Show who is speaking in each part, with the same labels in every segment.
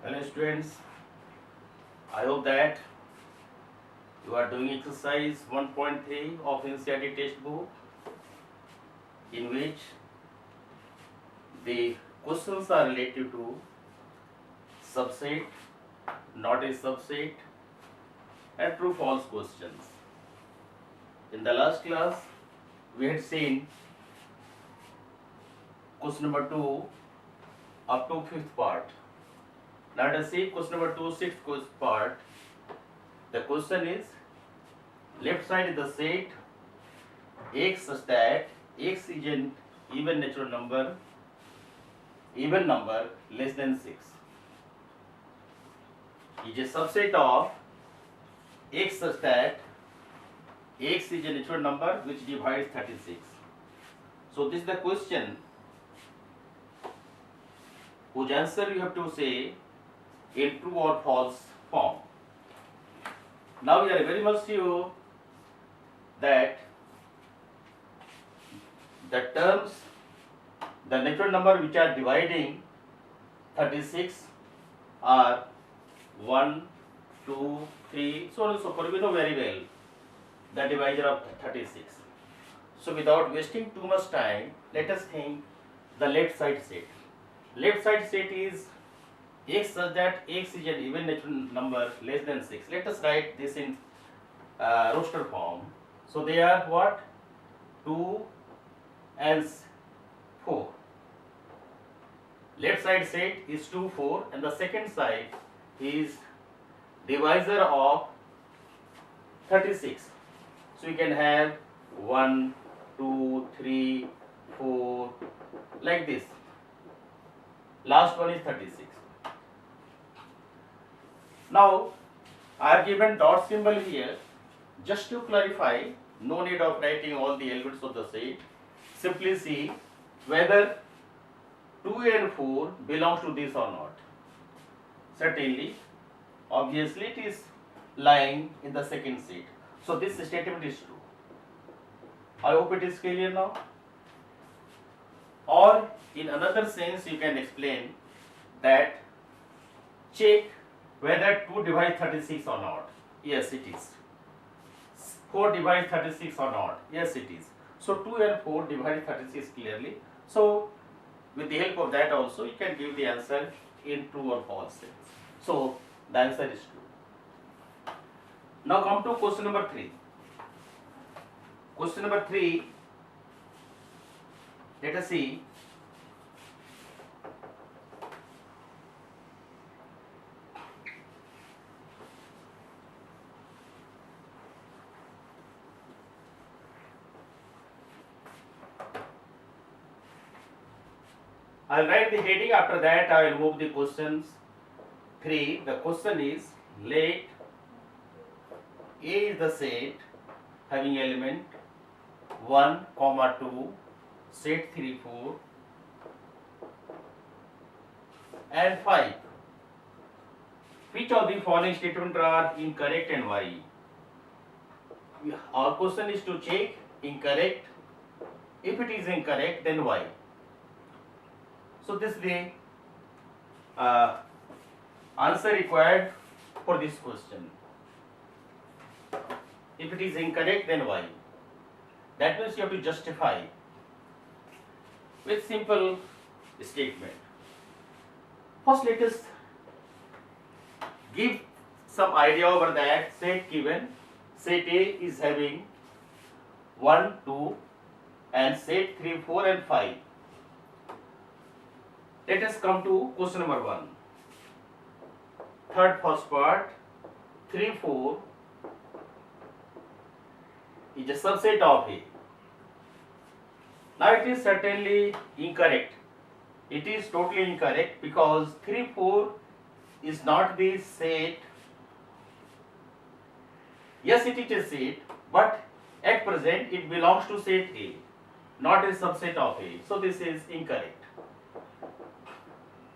Speaker 1: Hello students, I hope that you are doing exercise 1.3 of NCERT textbook, in which the questions are related to subset, not a subset, and true false questions. In the last class, we had seen question number 2 up to 5th part. Now let us see question number 2, 6th part. The question is, left side is the set x such that x is an even natural number less than 6 is a subset of x such that x is a natural number which divides 36. So this is the question whose answer you have to say in true or false form. Now we are very much sure that the terms, the natural number which are dividing 36 are 1, 2, 3, so on and so forth. We know very well the divisor of 36. So without wasting too much time, let us think the left side set. Left side set is x such that x is an even natural number less than 6. Let us write this in roster form. So they are what? 2 and 4. Left side set is 2, 4, and the second side is divisor of 36. So you can have 1, 2, 3, 4, like this. Last one is 36. Now I have given dot symbol here just to clarify. No need of writing all the elements of the set. Simply see whether 2 and 4 belongs to this or not. Certainly, obviously it is lying in the second set. So this statement is true. I hope it is clear now. Or in another sense you can explain that check whether 2 divides 36 or not. Yes, it is. 4 divides 36 or not. Yes, it is. So 2 and 4 divide 36 clearly. So with the help of that also you can give the answer in true or false sense. So the answer is true. Now come to question number 3. Question number 3, let us see. I will write the heading, after that I will move the questions. 3. The question is, let A is the set having element 1, 2, set 3, 4 and 5. Which of the following statements are incorrect and why? Our question is to check incorrect. If it is incorrect, then why? So this is the answer required for this question. If it is incorrect, then why? That means you have to justify with simple statement. First, let us give some idea over that set given. Set A is having 1, 2 and set 3, 4 and 5. Let us come to question number 1. Third first part, 3, 4 is a subset of A. Now it is certainly incorrect. It is totally incorrect because 3, 4 is not the set. Yes, it is a set, but at present it belongs to set A, not a subset of A. So this is incorrect.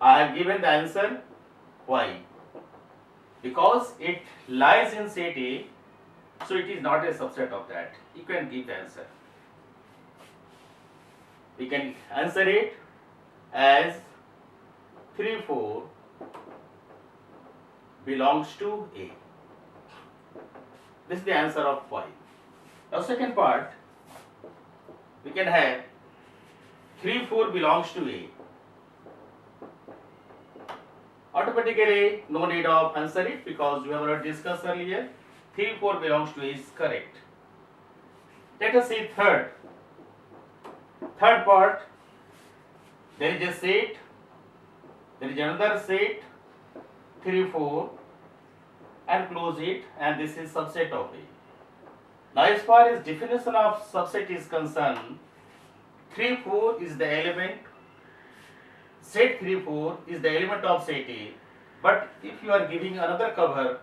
Speaker 1: I have given the answer. Why? Because it lies in set A, so it is not a subset of that. You can give the answer. We can answer it as 3, 4 belongs to A. This is the answer of 5. Now second part, we can have 3, 4 belongs to A. Automatically, no need of answer it because we have already discussed earlier. 3, 4 belongs to A is correct. Let us see third. Third part, there is a set, there is another set, 3, 4, and close it, and this is subset of A. Now, as far as definition of subset is concerned, 3, 4 is the element, set 3, 4 is the element of set A, but if you are giving another cover,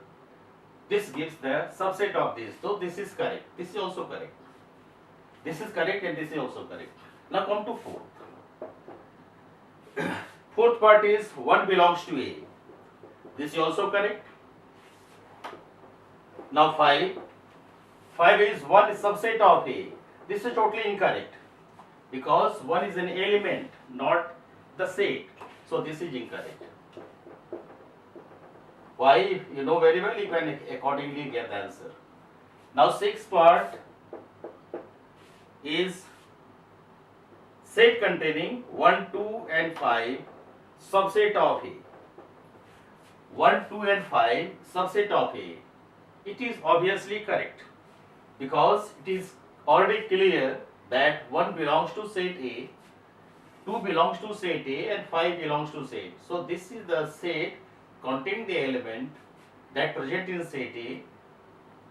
Speaker 1: this gives the subset of this. So, this is correct. This is also correct. This is correct and this is also correct. Now, come to fourth. Fourth part is 1 belongs to A. This is also correct. Now 5. 5 is 1 is subset of A. This is totally incorrect because 1 is an element, not the set. So this is incorrect. Why? You know very well, you can accordingly get the answer. Now 6th part is set containing 1, 2 and 5 subset of A. 1, 2 and 5 subset of A. It is obviously correct because it is already clear that 1 belongs to set A, 2 belongs to set A and 5 belongs to set. So this is the set containing the element that present in set A.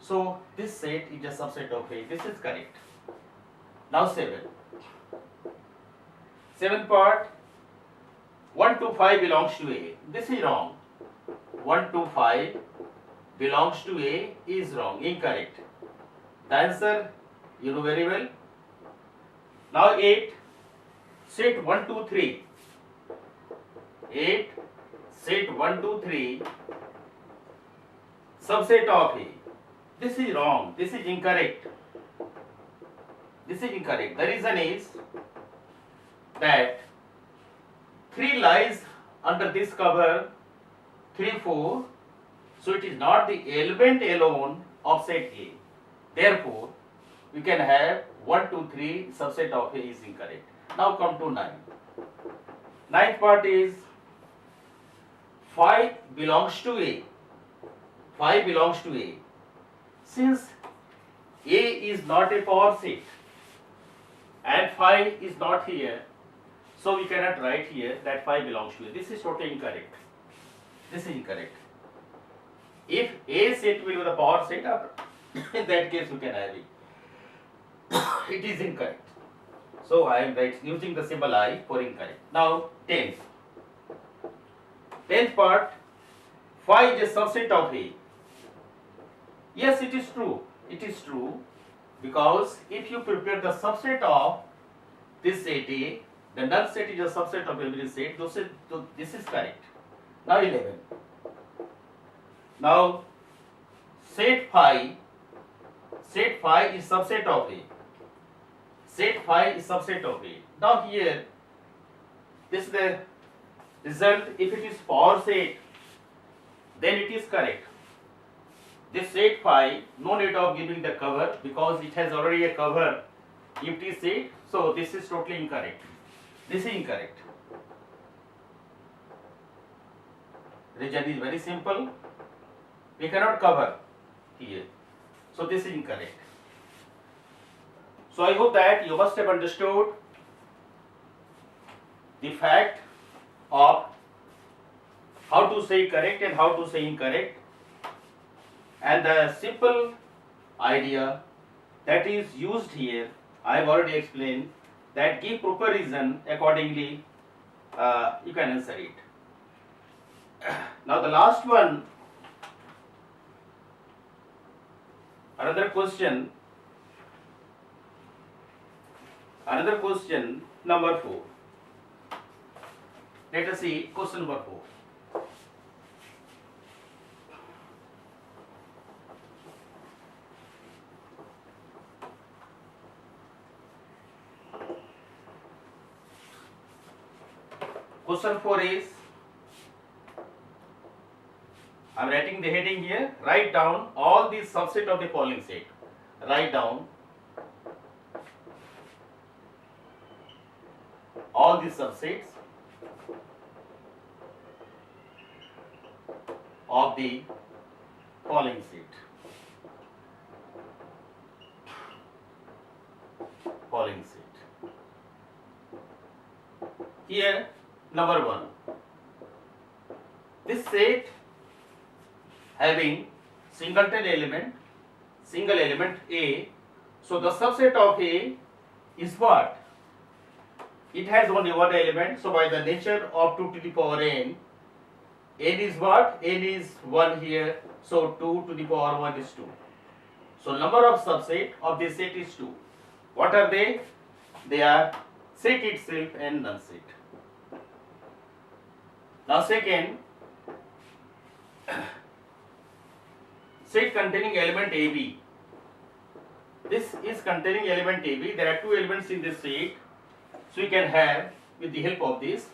Speaker 1: So this set is a subset of A. This is correct. Now 7. 7th part, 1 to 5 belongs to A. This is wrong. 1 to 5 belongs to A is wrong, incorrect. The answer you know very well. Now 8, set 1, 2, 3. 8, set 1, 2, 3, subset of A. This is wrong, this is incorrect. This is incorrect. The reason is that 3 lies under this cover, 3, 4. So it is not the element alone of set A. Therefore, we can have 1, 2, 3 subset of A is incorrect. Now come to 9. 9th part is 5 belongs to A. 5 belongs to A. Since A is not a power set and 5 is not here, so we cannot write here that 5 belongs to A. This is totally incorrect. This is incorrect. If A set will be the power set, in that case we can have it. It is incorrect. So I am using the symbol I for incorrect. Now 10th. 10th part, 5 is a subset of A. Yes, it is true. It is true because if you prepare the subset of this set A, the null set is a subset of every set. So this is correct. Now 11. Now set 5 is subset of A. Set 5 is subset of A. Now here, this is the result. If it is power set, then it is correct. This set 5, no need of giving the cover because it has already a cover, empty set. So this is totally incorrect. This is incorrect. Reason is very simple. We cannot cover here. So this is incorrect. So I hope that you must have understood the fact of how to say correct and how to say incorrect, and the simple idea that is used here I have already explained, that give proper reason accordingly you can answer it. Now the last one, another question number 4. Let us see question number 4. Question 4 is, I'm writing the heading here. Write down all the subset of the following set. Write down all the subsets of the following set. Following set. Here, number 1. This set having single element A. So the subset of A is what? It has only one element. So by the nature of 2 to the power n is what? N is 1 here. So 2 to the power 1 is 2. So number of subset of this set is 2. What are they? They are set itself and null set. Now second, set containing element AB. This is containing element AB. There are two elements in this set. So we can have, with the help of this,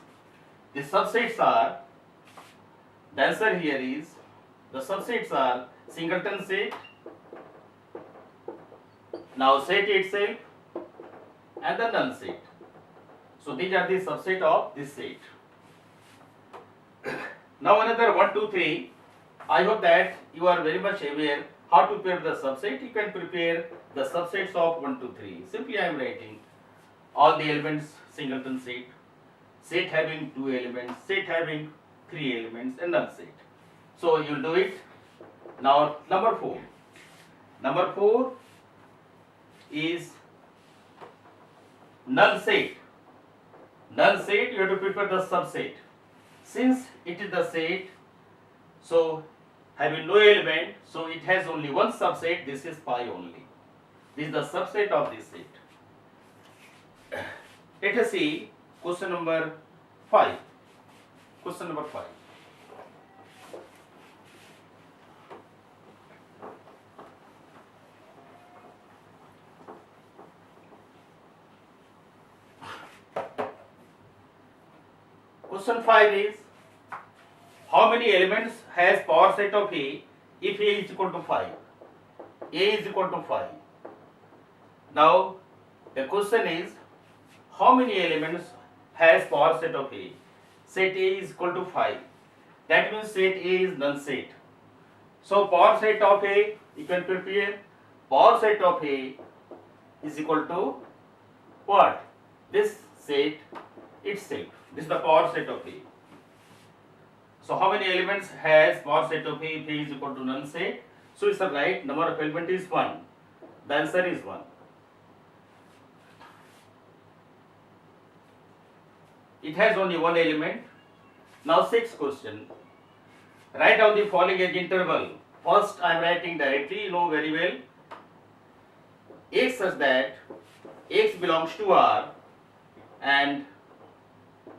Speaker 1: the subsets are, the answer here is, the subsets are singleton set, now set itself, and the null set. So these are the subset of this set. Now another 1, 2, 3. I hope that you are very much aware how to prepare the subset. You can prepare the subsets of 1, 2, 3. Simply I am writing all the elements singleton set, set having 2 elements, set having 3 elements, and null set. So you will do it. Now number 4. Number 4 is null set. Null set, you have to prepare the subset. Since it is the set, so having no element, so it has only one subset. This is pi only. This is the subset of this set. Let us see question number 5. Question number 5. Question 5 is, how many elements has power set of A if A is equal to 5? A is equal to 5. Now the question is, how many elements has power set of A? Set A is equal to 5. That means set A is null set. So power set of A, you can prepare power set of A is equal to what? This set itself. This is the power set of A. So how many elements has power set of A if A is equal to null set? So it's the right number of element is 1. The answer is 1. It has only one element. Now 6th question. Write down the following age interval. First I am writing directly, you know very well. X such that X belongs to R and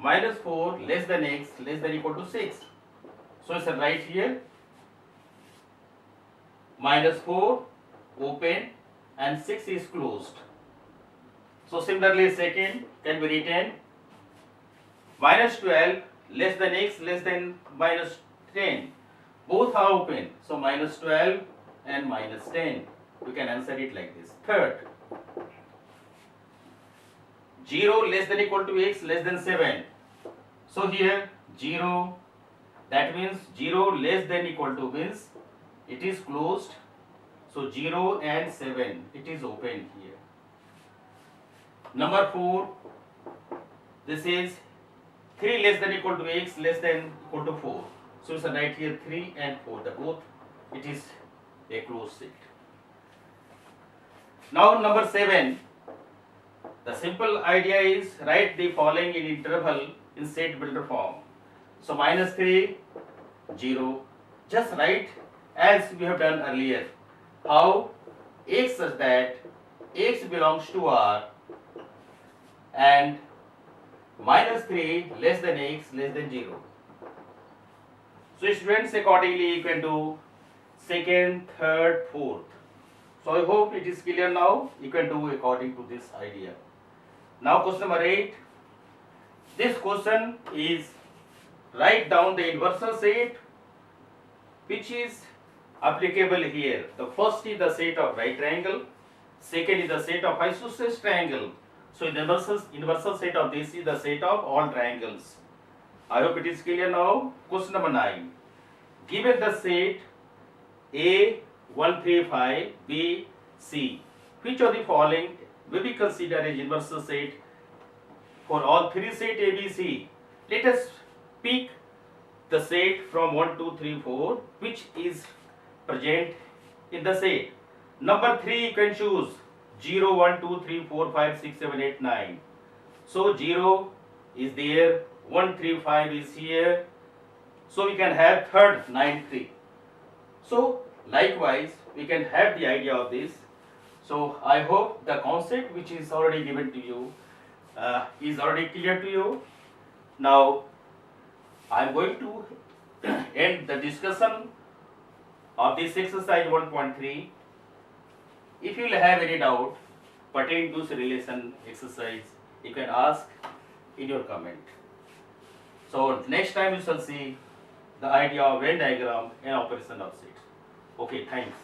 Speaker 1: -4 less than X less than equal to 6. So it's right here. -4 open and 6 is closed. So similarly second can be written -12 less than X less than -10. Both are open. So -12 and -10. We can answer it like this. Third, 0 less than equal to X less than 7. So here 0, that means 0 less than equal to means it is closed. So 0 and 7, it is open here. Number 4, this is 3 less than equal to X less than equal to 4. So it's right here 3 and 4, the both it is a closed set. Now number 7, the simple idea is write the following in interval in set builder form. So -3, 0, just write as we have done earlier. How? X such that X belongs to R and -3 less than X less than 0. So students, accordingly you can do second, third, fourth. So I hope it is clear now. You can do according to this idea. Now question number 8. This question is write down the inverse set which is applicable here. The first is the set of right triangle, second is the set of isosceles triangle. So the universal set of this is the set of all triangles. I hope it is clear now. Question number 9. Given the set A 1 3 5 B C, which of the following will be considered as universal set for all three set A B C? Let us pick the set from 1 2 3 4 which is present in the set. Number 3 you can choose 0 1 2 3 4 5 6 7 8 9. So 0 is there, 1 3 5 is here. So we can have third 9 3. So likewise we can have the idea of this. So I hope the concept which is already given to you is already clear to you. Now I am going to end the discussion of this exercise 1.3. If you will have any doubt pertaining to this relation exercise, you can ask in your comment. So next time you shall see the idea of Venn diagram and operation of sets. Okay, thanks.